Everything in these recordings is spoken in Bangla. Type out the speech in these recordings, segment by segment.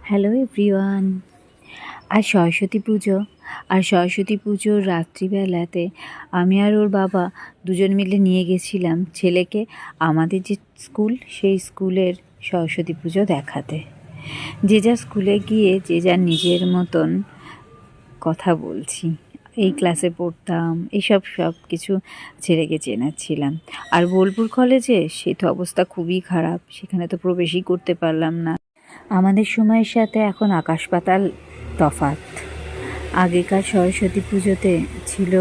Hello everyone. আজ সরস্বতী পুজো, আর সরস্বতী পুজোর রাত্রিবেলাতে আমি আর ওর বাবা দুজন মিলে নিয়ে গেছিলাম ছেলেকে আমাদের যে স্কুল সেই স্কুলের সরস্বতী পুজো দেখাতে। যে যার স্কুলে গিয়ে যে যার নিজের মতন কথা বলছি, এই ক্লাসে পড়তাম, এইসব সব কিছু ছেলেকে চেনাচ্ছিলাম। আর বোলপুর কলেজে সে তো অবস্থা খুবই খারাপ, সেখানে তো প্রবেশই করতে পারলাম না। আমাদের সময়ের সাথে এখন আকাশ পাতাল তফাৎ। আগেকার সরস্বতী পুজোতে ছিল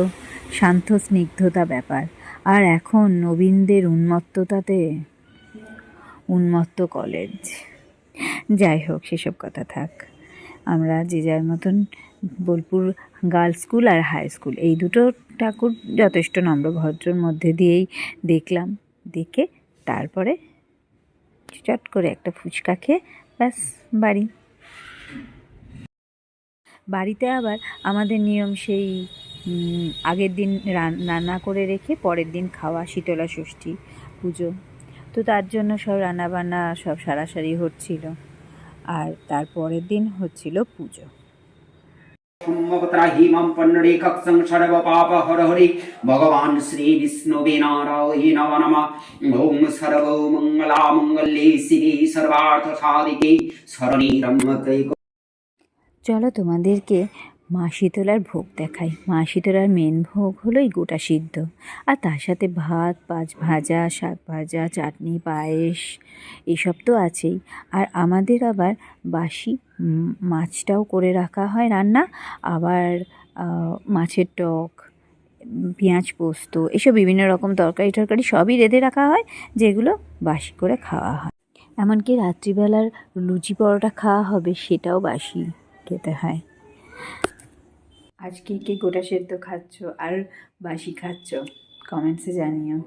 শান্ত স্নিগ্ধতা ব্যাপার, আর এখন নবীনদের উন্মত্ততাতে উন্মত্ত কলেজ। যাই হোক, সেসব কথা থাক। আমরা যে যার মতন বোলপুর গার্লস স্কুল আর হাই স্কুল এই দুটো ঠাকুর যথেষ্ট নম্রভদ্রর মধ্যে দিয়েই দেখলাম। দেখে তারপরে চট করে একটা ফুচকা খেয়ে ব্যাস বাড়িতে আবার আমাদের নিয়ম সেই আগের দিন রান্না করে রেখে পরের দিন খাওয়া, শীতলা ষষ্ঠী পুজো। তো তার জন্য সব রান্নাবান্না সব সারাসারি হচ্ছিল, আর তারপরের দিন হচ্ছিল পুজো। হিমাম পন্নরে কক্ষং সর্ব পাপ হর হরি ভগবান শ্রী বিষ্ণুবে নারায়ণ নমঃ। ওম সর্ব মঙ্গলা মঙ্গলে শিবে সর্বার্থ সাধিকে শরণে ত্র্যম্বকে। চলো তোমাদেরকে মা শীতলার ভোগ দেখাই। মা শীতলার মেন ভোগ হলো এই গোটা সিদ্ধ, আর তার সাথে ভাত, ভাজা, শাক ভাজা, চাটনি, পায়েস এসব তো আছেই। আর আমাদের আবার বাসি মাছটাও করে রাখা হয় রান্না, আবার মাছের টক, পেঁয়াজ পোস্ত, এসব বিভিন্ন রকম তরকারি সবই রেঁধে রাখা হয়, যেগুলো বাসি করে খাওয়া হয়। এমনকি রাত্রিবেলার লুচি পরোটা খাওয়া হবে, সেটাও বাসি খেতে হয়। আজকে কে গোটা সেদ্ধ খাচ্ছ আর বাসি খাচ্ছ, কমেন্টসে জানিও।